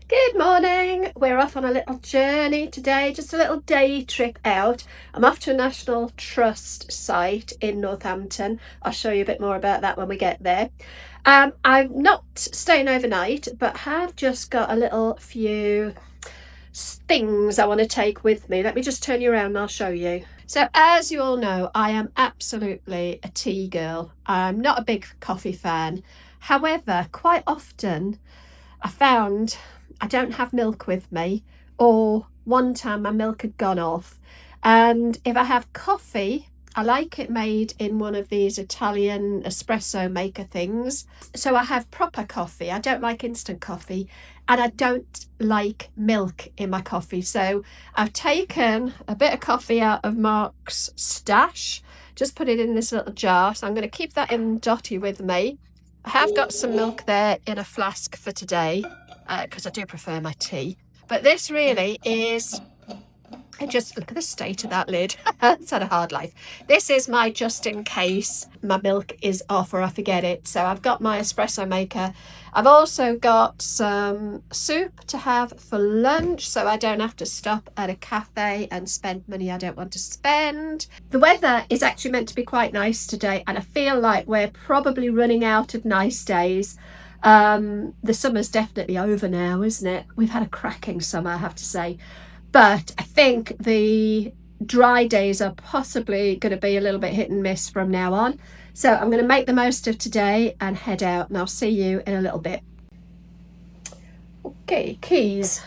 Good morning. We're off on a little journey today, just a little day trip out. I'm off to a National Trust site in Northampton. I'll show you a bit more about that when we get there. I'm not staying overnight, but have just got a little few things I want to take with me. Let me just turn you around and I'll show you. So as you all know, I am absolutely a tea girl. I'm not a big coffee fan. However, quite often I found I don't have milk with me, or one time my milk had gone off. And if I have coffee, I like it made in one of these Italian espresso maker things. So I have proper coffee. I don't like instant coffee, and I don't like milk in my coffee. So I've taken a bit of coffee out of Mark's stash, just put it in this little jar. So I'm going to keep that in Dottie with me. I have got some milk there in a flask for today, because I do prefer my tea. But this really is, just look at the state of that lid. It's had a hard life. This is my just in case my milk is off or I forget it. So I've got my espresso maker. I've also got some soup to have for lunch, so I don't have to stop at a cafe and spend money I don't want to spend. The weather is actually meant to be quite nice today, and I feel like we're probably running out of nice days. The summer's definitely over now, isn't it? We've had a cracking summer, I have to say. But I think the dry days are possibly going to be a little bit hit and miss from now on. So I'm going to make the most of today and head out, and I'll see you in a little bit. Okay, keys.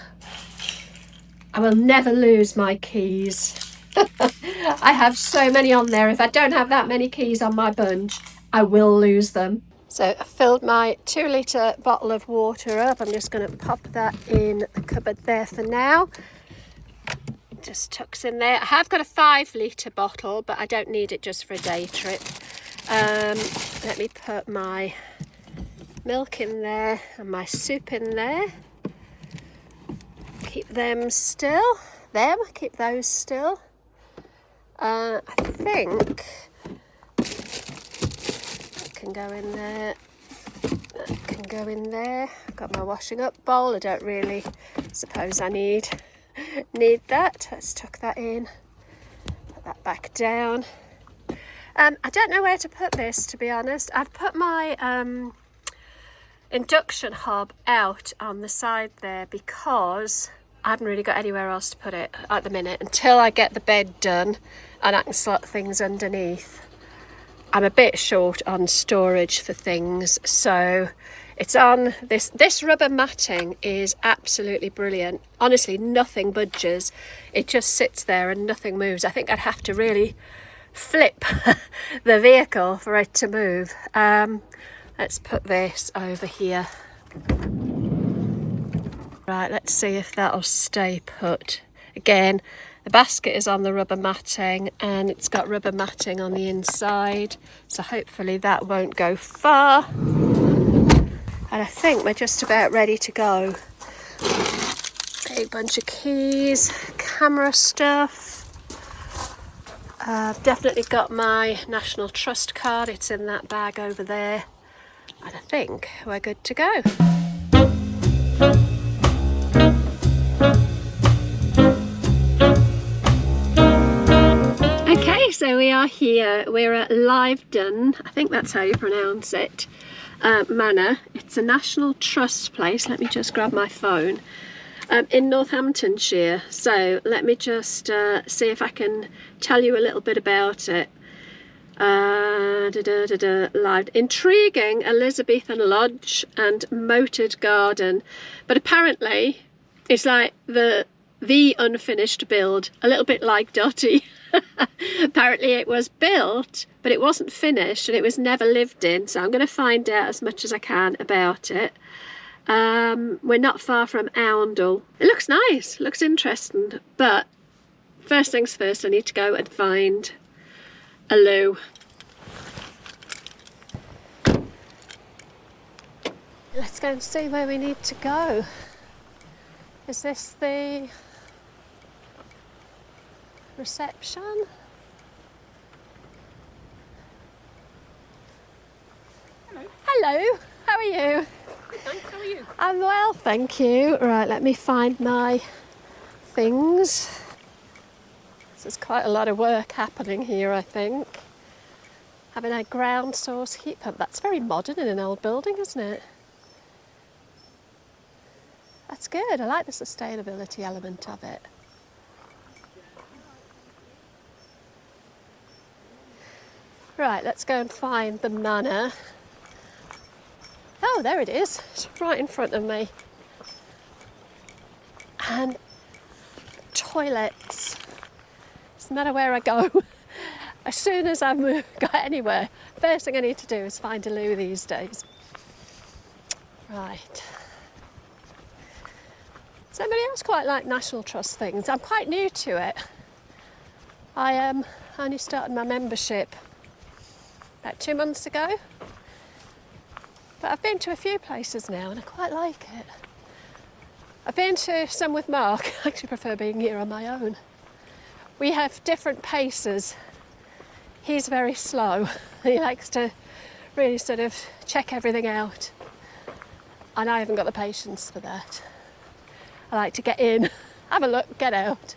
I will never lose my keys. I have so many on there. If I don't have that many keys on my bunch, I will lose them. So I filled my 2-litre bottle of water up. I'm just going to pop that in the cupboard there for now. Just tucks in there. I have got a 5-litre bottle, but I don't need it just for a day trip. Let me put my milk in there and my soup in there. Keep them still. Keep those still. I think that can go in there. That can go in there. I've got my washing up bowl. I don't really suppose I need that. Let's tuck that in. Put that back down. I don't know where to put this, to be honest. I've put my induction hob out on the side there because I haven't really got anywhere else to put it at the minute until I get the bed done and I can slot things underneath. I'm a bit short on storage for things, so it's on this rubber matting is absolutely brilliant. Honestly, nothing budges. It just sits there and nothing moves. I think I'd have to really flip the vehicle for it to move. Let's put this over here. Right, let's see if that'll stay put. Again, the basket is on the rubber matting and it's got rubber matting on the inside, so hopefully that won't go far. And I think we're just about ready to go. Big bunch of keys, camera stuff. I've definitely got my National Trust card. It's in that bag over there. And I think we're good to go. Okay, so we are here. We're at Lyvedon. I think that's how you pronounce it. Manor. It's a National Trust place. Let me just grab my phone. In Northamptonshire. So let me just see if I can tell you a little bit about it. Intriguing Elizabethan lodge and moated garden, but apparently it's like the unfinished build, a little bit like Dottie. Apparently it was built, but it wasn't finished and it was never lived in, so I'm going to find out as much as I can about it. We're not far from Oundle. It looks nice, looks interesting, but first things first, I need to go and find a loo. Let's go and see where we need to go. Is this the reception? Hello. Hello, how are you? Good, thanks. How are you? I'm well, thank you. Right, let me find my things. There's quite a lot of work happening here, I think. Having a ground source heat pump. That's very modern in an old building, isn't it? That's good. I like the sustainability element of it. Right, let's go and find the manor. Oh, there it is. It's right in front of me. And toilets. Doesn't matter where I go. As soon as I've got anywhere, first thing I need to do is find a loo these days. Right. Does anybody else quite like National Trust things? I'm quite new to it. I only started my membership about 2 months ago. But I've been to a few places now and I quite like it. I've been to some with Mark. I actually prefer being here on my own. We have different paces. He's very slow. He likes to really sort of check everything out. And I haven't got the patience for that. I like to get in, have a look, get out.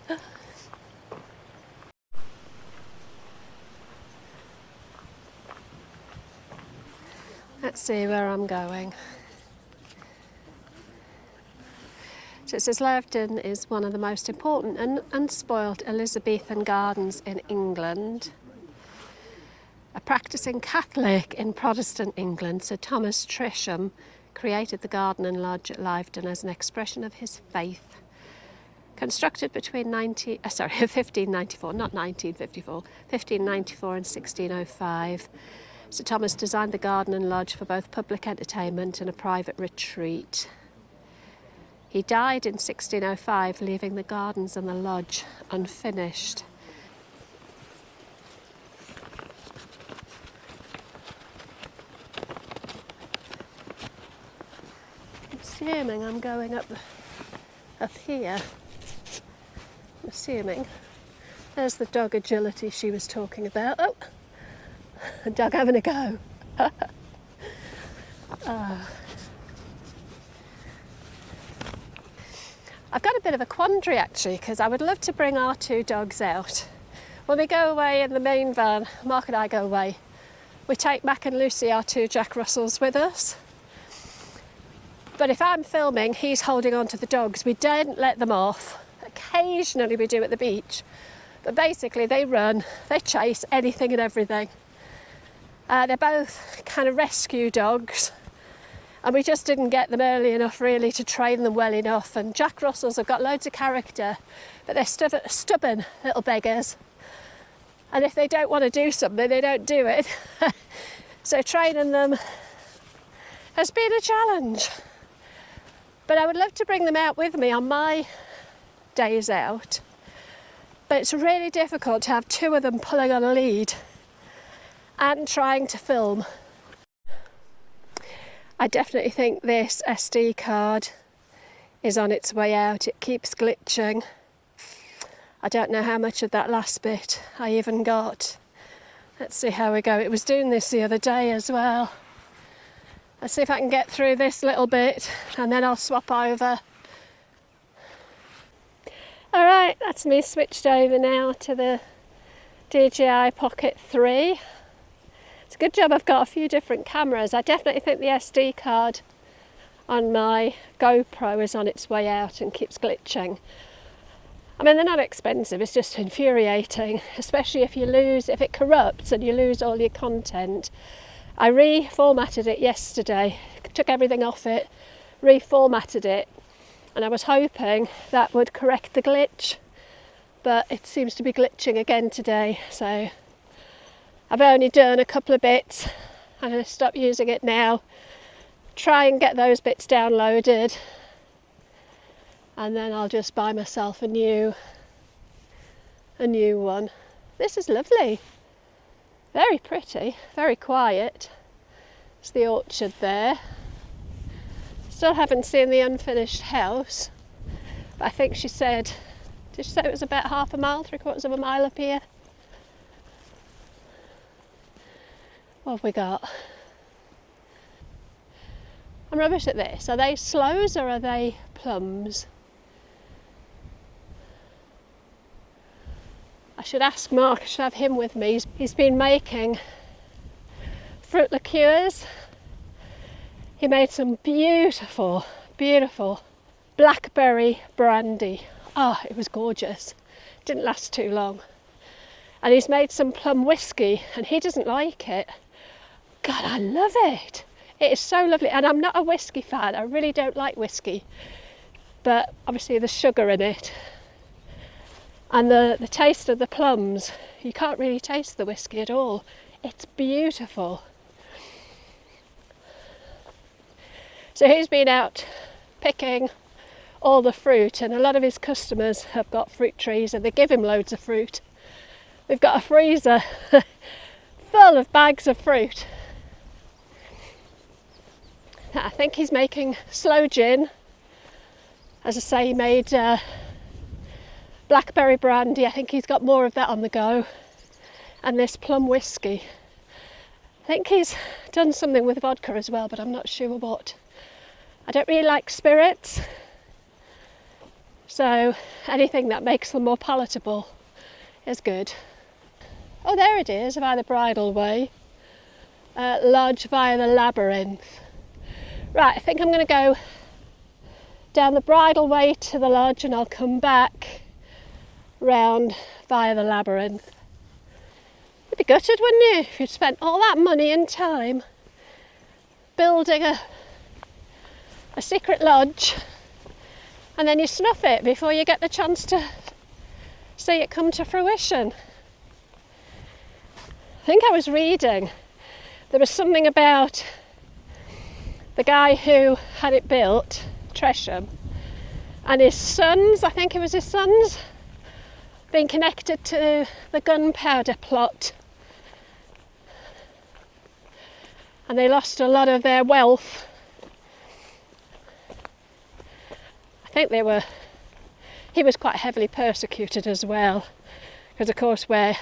Let's see where I'm going. So it says Lyvedon is one of the most important and unspoilt Elizabethan gardens in England. A practicing Catholic in Protestant England, Sir Thomas Tresham created the garden and lodge at Lyvedon as an expression of his faith. Constructed between 1594, not 1954, 1594 and 1605, Sir Thomas designed the garden and lodge for both public entertainment and a private retreat. He died in 1605, leaving the gardens and the lodge unfinished. I'm assuming I'm going up here. I'm assuming. There's the dog agility she was talking about. Oh, a dog having a go. I've got a bit of a quandary actually, because I would love to bring our 2 dogs out. When we go away in the main van, Mark and I go away, we take Mac and Lucy, our 2 Jack Russells, with us. But if I'm filming, he's holding on to the dogs. We don't let them off. Occasionally we do at the beach. But basically they run, they chase anything and everything. They're both kind of rescue dogs. And we just didn't get them early enough really to train them well enough. And Jack Russells have got loads of character, but they're stubborn little beggars. And if they don't want to do something, they don't do it. So training them has been a challenge. But I would love to bring them out with me on my days out. But it's really difficult to have 2 of them pulling on a lead and trying to film. I definitely think this SD card is on its way out. It keeps glitching. I don't know how much of that last bit I even got. Let's see how we go. It was doing this the other day as well. Let's see if I can get through this little bit and then I'll swap over. All right, that's me switched over now to the DJI Pocket 3. It's a good job I've got a few different cameras. I definitely think the SD card on my GoPro is on its way out and keeps glitching. I mean, they're not expensive, it's just infuriating, especially if it corrupts and you lose all your content. I reformatted it yesterday, took everything off it, reformatted it, and I was hoping that would correct the glitch, but it seems to be glitching again today, so I've only done a couple of bits. I'm going to stop using it now, try and get those bits downloaded, and then I'll just buy myself a new one. This is lovely, very pretty, very quiet. It's the orchard there. Still haven't seen the unfinished house, but I think she said, did she say it was about half a mile, 3/4 of a mile up here? What have we got? I'm rubbish at this. Are they sloes or are they plums? I should ask Mark, I should have him with me. He's been making fruit liqueurs. He made some beautiful, beautiful blackberry brandy. Oh, it was gorgeous. Didn't last too long. And he's made some plum whiskey and he doesn't like it. God, I love it. It is so lovely. And I'm not a whiskey fan. I really don't like whiskey. But obviously there's sugar in it. And the taste of the plums, you can't really taste the whiskey at all. It's beautiful. So he's been out picking all the fruit, and a lot of his customers have got fruit trees and they give him loads of fruit. We've got a freezer full of bags of fruit. I think he's making sloe gin. As I say, he made blackberry brandy. I think he's got more of that on the go. And this plum whiskey. I think he's done something with vodka as well, but I'm not sure what. I don't really like spirits. So anything that makes them more palatable is good. Oh, there it is, via the bridle way. Lodge via the labyrinth. Right, I think I'm going to go down the bridle way to the lodge and I'll come back round via the labyrinth. You'd be gutted, wouldn't you, if you'd spent all that money and time building a secret lodge and then you snuff it before you get the chance to see it come to fruition. I think I was reading, there was something about the guy who had it built, Tresham, and his sons, I think it was his sons, being connected to the gunpowder plot. And they lost a lot of their wealth. I think he was quite heavily persecuted as well, because of course we're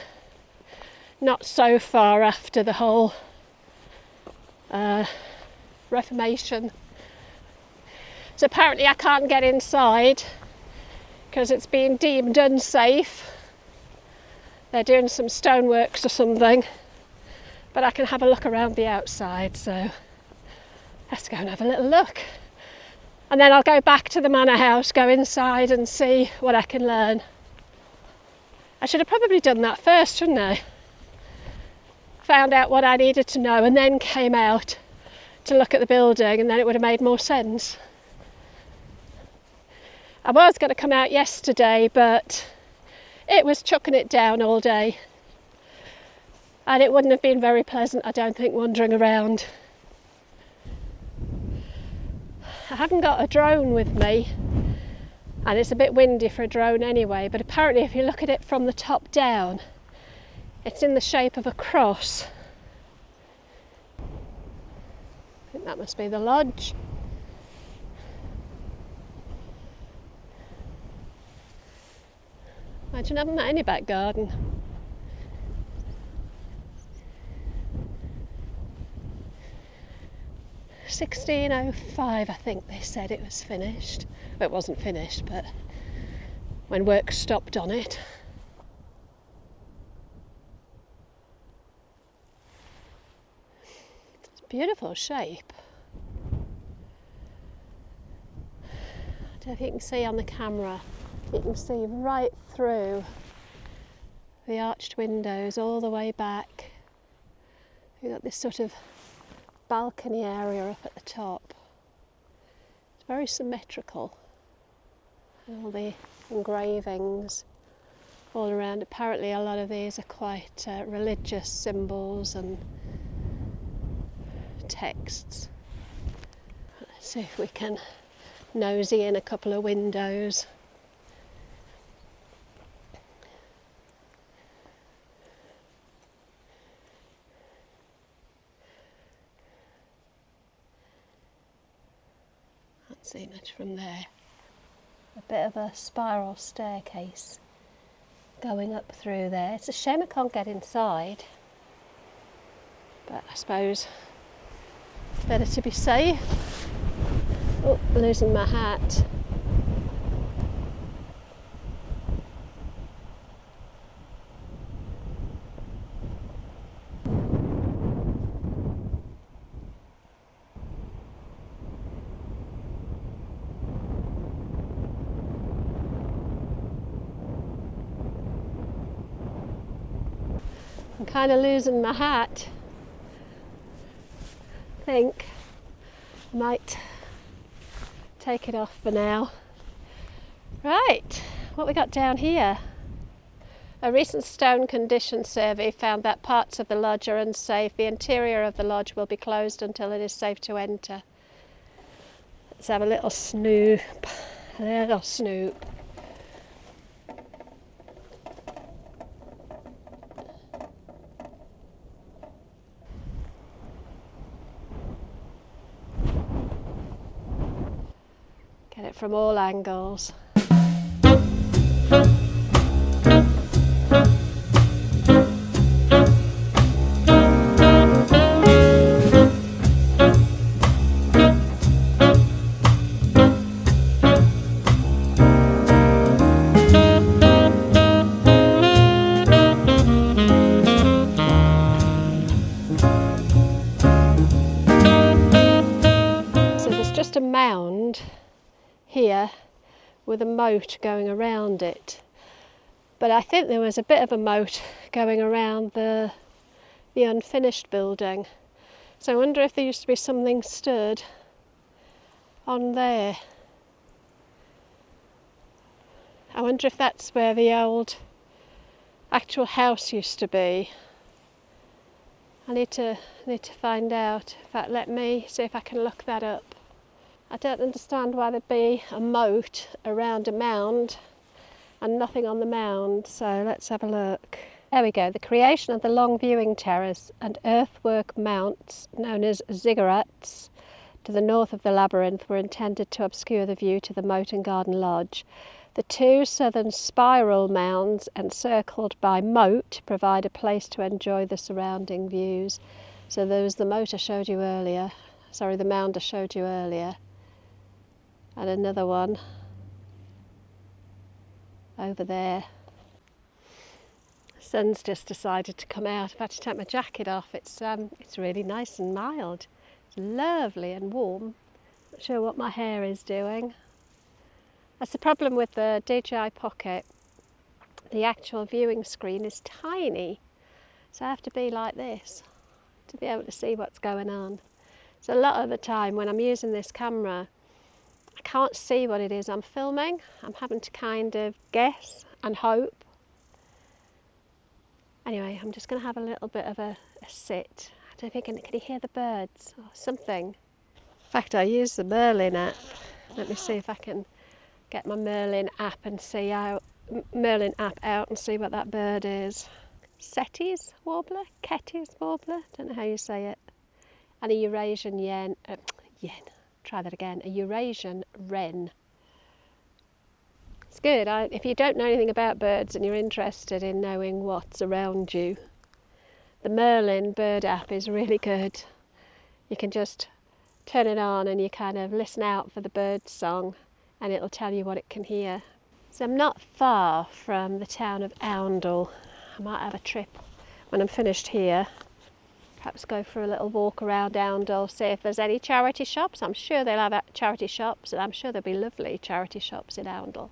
not so far after the whole Reformation. So apparently I can't get inside because it's been deemed unsafe. They're doing some stoneworks or something, but I can have a look around the outside, so let's go and have a little look. And then I'll go back to the manor house, go inside and see what I can learn. I should have probably done that first, shouldn't I? Found out what I needed to know and then came out to look at the building, and then it would have made more sense. I was going to come out yesterday, but it was chucking it down all day. And it wouldn't have been very pleasant, I don't think, wandering around. I haven't got a drone with me, and it's a bit windy for a drone anyway, but apparently if you look at it from the top down, it's in the shape of a cross. I think that must be the lodge. Imagine having that in your back garden. "1605, I think they said it was finished. Well, it wasn't finished, but when work stopped on it. It's a beautiful shape. I don't know if you can see on the camera. You can see right through the arched windows all the way back. We've got this sort of balcony area up at the top. It's very symmetrical. And all the engravings all around. Apparently a lot of these are quite religious symbols and texts. Let's see if we can nosy in a couple of windows. Can't see much from there. A bit of a spiral staircase going up through there. It's a shame I can't get inside, but I suppose it's better to be safe. Oh, losing my hat. I'm kind of losing my hat. I think I might take it off for now. Right, what we got down here? A recent stone condition survey found that parts of the lodge are unsafe. The interior of the lodge will be closed until it is safe to enter. Let's have a little snoop. A little snoop. Get it from all angles. Just a mound here with a moat going around it, but I think there was a bit of a moat going around the unfinished building, so I wonder if there used to be something stood on there. I wonder if that's where the old actual house used to be. I need to find out. In fact, let me see if I can look that up. I don't understand why there'd be a moat around a mound and nothing on the mound, so let's have a look. There we go. The creation of the long viewing terrace and earthwork mounts known as ziggurats to the north of the labyrinth were intended to obscure the view to the moat and garden lodge. The two southern spiral mounds encircled by moat provide a place to enjoy the surrounding views. So there was the moat I showed you earlier, sorry, the mound I showed you earlier. And another one over there. The sun's just decided to come out. I've had to take my jacket off. It's really nice and mild. It's lovely and warm. Not sure what my hair is doing. That's the problem with the DJI Pocket. The actual viewing screen is tiny, so I have to be like this to be able to see what's going on. So a lot of the time when I'm using this camera, I can't see what it is I'm filming. I'm having to kind of guess and hope. Anyway, I'm just going to have a little bit of a sit. I don't think, can you hear the birds or something? In fact, I use the Merlin app. Let me see if I can get my Merlin app and see how Merlin app out and see what that bird is. Setti's warbler, Ketty's warbler, don't know how you say it. And a Eurasian yen. Try that again. A Eurasian wren. It's good. If you don't know anything about birds and you're interested in knowing what's around you, the Merlin bird app is really good. You can just turn it on and you kind of listen out for the bird song and it'll tell you what it can hear. So I'm not far from the town of Oundle. I might have a trip when I'm finished here. Perhaps go for a little walk around Oundle, see if there's any charity shops. I'm sure they'll have charity shops, and I'm sure there'll be lovely charity shops in Oundle.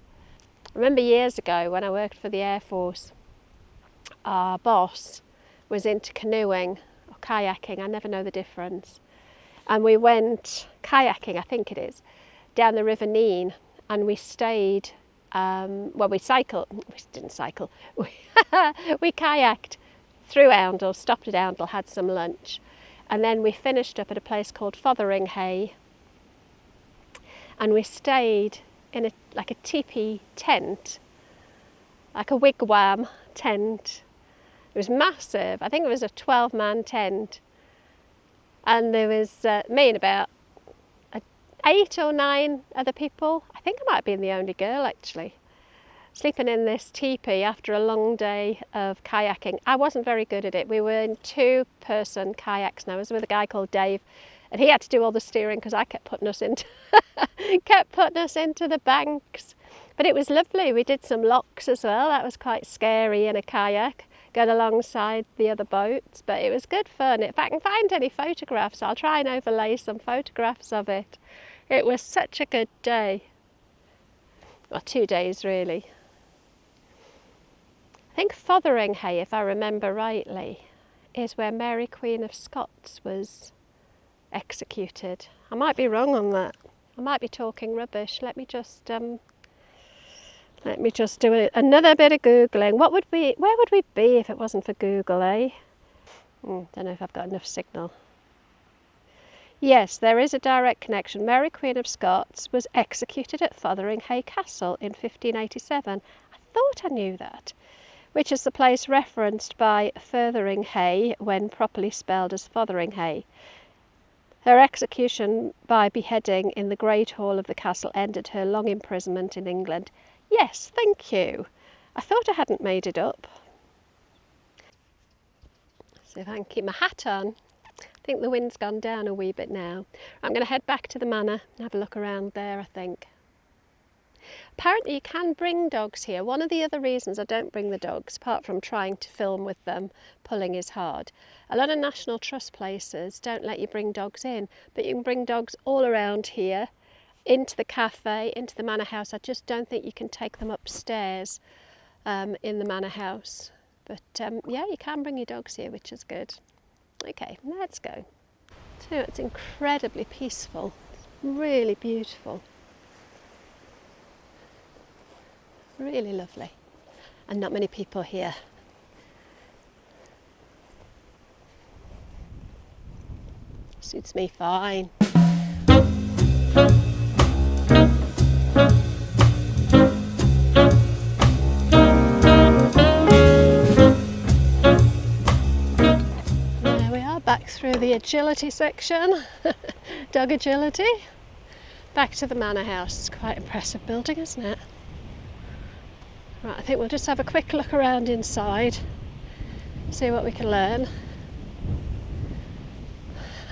I remember years ago when I worked for the Air Force, our boss was into canoeing or kayaking, I never know the difference. And we went kayaking, I think it is, down the River Nene, and we stayed, we cycled, we didn't cycle, we kayaked through Oundle, stopped at Oundle, had some lunch, and then we finished up at a place called Fotheringhay, and we stayed in a teepee tent, like a wigwam tent. It was massive. I think it was a 12-man tent, and there was me and about 8 or 9 other people. I think I might have been the only girl actually, sleeping in this teepee after a long day of kayaking. I wasn't very good at it. We were in 2-person kayaks, and I was with a guy called Dave, And he had to do all the steering because I kept putting us into the banks. But it was lovely. We did some locks as well. That was quite scary in a kayak, going alongside the other boats. But it was good fun. If I can find any photographs, I'll try and overlay some photographs of it. It was such a good day. Well, 2 days really. I think Fotheringhay, if I remember rightly, is where Mary Queen of Scots was executed. I might be wrong on that. I might be talking rubbish. Let me just do another bit of googling. Where would we be if it wasn't for Google, eh? Don't know if I've got enough signal. Yes, there is a direct connection. Mary Queen of Scots was executed at Fotheringhay Castle in 1587. I thought I knew that. Which is the place referenced by Fotheringhay when properly spelled as Fotheringhay. Her execution by beheading in the Great Hall of the castle ended her long imprisonment in England. Yes, thank you. I thought I hadn't made it up. See if I can keep my hat on. I think the wind's gone down a wee bit now. I'm going to head back to the manor and have a look around there, I think. Apparently you can bring dogs here. One of the other reasons I don't bring the dogs, apart from trying to film with them, pulling is hard. A lot of National Trust places don't let you bring dogs in, but you can bring dogs all around here, into the cafe, into the manor house. I just don't think you can take them upstairs in the manor house. But yeah, you can bring your dogs here, which is good. Okay, let's go. So it's incredibly peaceful, really beautiful. Really lovely, and not many people here. Suits me fine. There we are, back through the agility section. Dog agility. Back to the manor house. It's quite impressive building, isn't it? Right, I think we'll just have a quick look around inside, see what we can learn,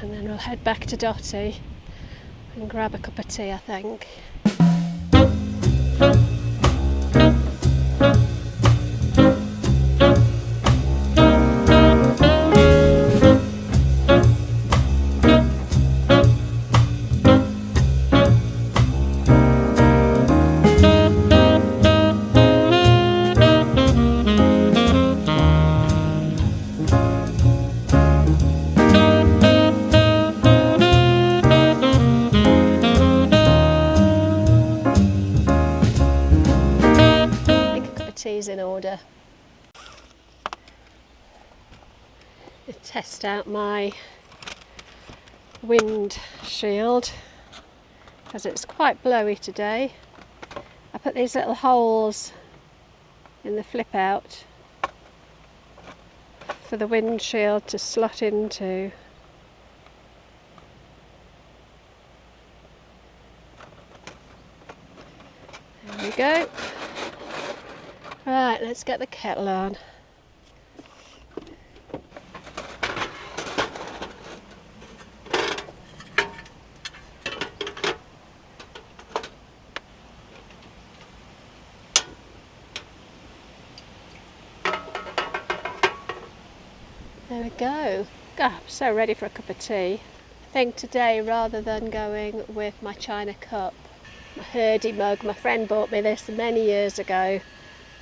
and then we'll head back to Dottie and grab a cup of tea, I think. In order. To test out my windshield because it's quite blowy today. I put these little holes in the flip out for the windshield to slot into. There we go. Right, let's get the kettle on. There we go. God, I'm so ready for a cup of tea. I think today, rather than going with my china cup, my Hurdy mug, my friend bought me this many years ago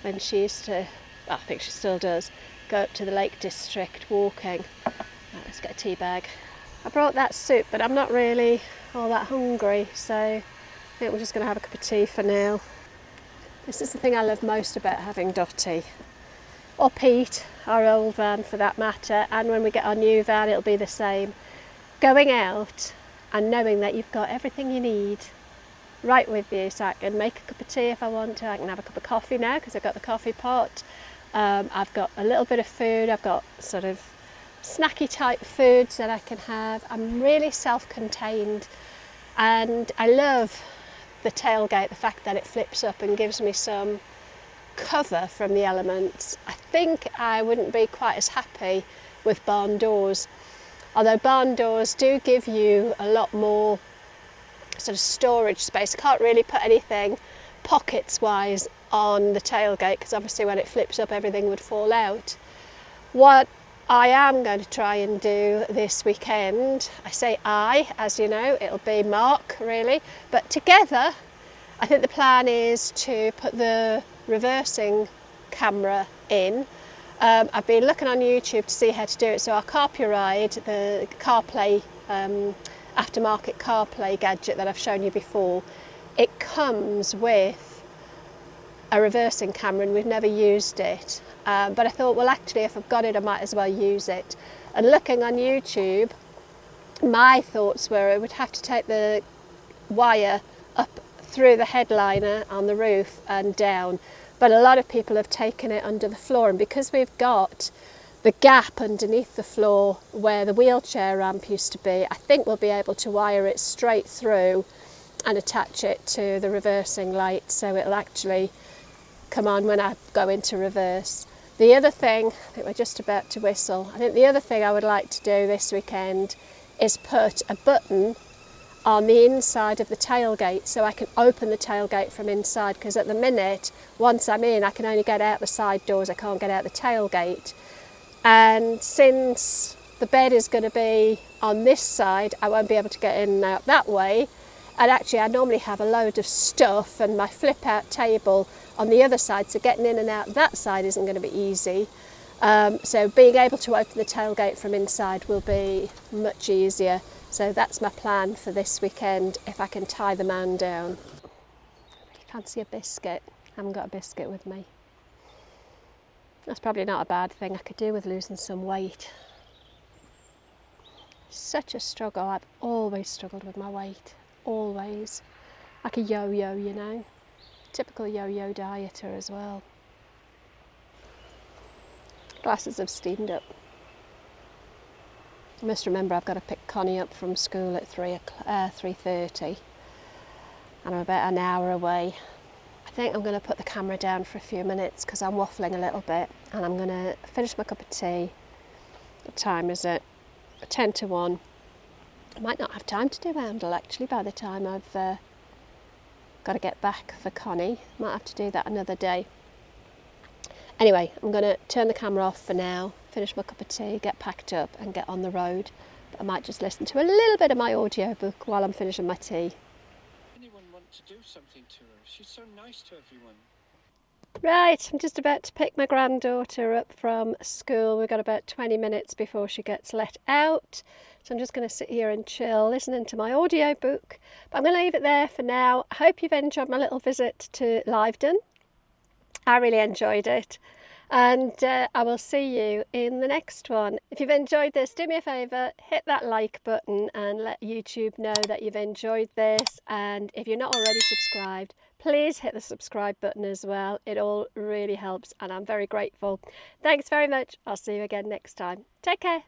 when she used to, well, I think she still does, go up to the Lake District walking. Right, let's get a tea bag. I brought that soup, but I'm not really all that hungry, so I think we're just going to have a cup of tea for now. This is the thing I love most about having Dottie, or Pete, our old van for that matter, and when we get our new van it'll be the same. Going out and knowing that you've got everything you need right with you, so I can make a cup of tea if I want to. I can have a cup of coffee now because I've got the coffee pot. I've got a little bit of food. I've got sort of snacky type foods that I can have. I'm really self-contained, and I love the tailgate, the fact that it flips up and gives me some cover from the elements. I think I wouldn't be quite as happy with barn doors. although barn doors do give you a lot more sort of storage space. I can't really put anything pockets wise on the tailgate because obviously when it flips up everything would fall out. What I am going to try and do this weekend, I say I, as you know, it'll be Mark really, but together I think the plan is to put the reversing camera in. I've been looking on YouTube to see how to do it, so our CarPuride, the CarPlay, aftermarket CarPlay gadget that I've shown you before, it comes with a reversing camera and we've never used it. But I thought, well actually if I've got it I might as well use it. And looking on YouTube, my thoughts were I would have to take the wire up through the headliner on the roof and down. But a lot of people have taken it under the floor, and because we've got the gap underneath the floor where the wheelchair ramp used to be, I think we'll be able to wire it straight through and attach it to the reversing light so it'll actually come on when I go into reverse. The other thing, I think we're just about to whistle, I think the other thing I would like to do this weekend is put a button on the inside of the tailgate so I can open the tailgate from inside, because at the minute once I'm in I can only get out the side doors, I can't get out the tailgate. And since the bed is going to be on this side, I won't be able to get in and out that way. And actually I normally have a load of stuff and my flip out table on the other side, so getting in and out that side isn't going to be easy. So being able to open the tailgate from inside will be much easier. So that's my plan for this weekend, if I can tie the man down. I fancy a biscuit. I haven't got a biscuit with me. That's probably not a bad thing. I could do with losing some weight. Such a struggle. I've always struggled with my weight. Always. Like a yo-yo, you know. Typical yo-yo dieter as well. Glasses have steamed up. I must remember I've got to pick Connie up from school at 3:30 and I'm about an hour away. I think I'm going to put the camera down for a few minutes because I'm waffling a little bit, and I'm going to finish my cup of tea. What time is it? 10 to 1. I might not have time to do handle actually by the time I've got to get back for Connie. Might have to do that another day. Anyway, I'm going to turn the camera off for now, finish my cup of tea, get packed up and get on the road. But I might just listen to a little bit of my audiobook while I'm finishing my tea. Anyone want to do something to her? She's so nice to everyone. Right, I'm just about to pick my granddaughter up from school. We've got about 20 minutes before she gets let out. So I'm just going to sit here and chill, listening to my audiobook. But I'm going to leave it there for now. I hope you've enjoyed my little visit to Lyvedon. I really enjoyed it, and I will see you in the next one. If you've enjoyed this, do me a favour, hit that like button and let YouTube know that you've enjoyed this. And if you're not already subscribed, please hit the subscribe button as well. It all really helps and I'm very grateful. Thanks very much. I'll see you again next time. Take care.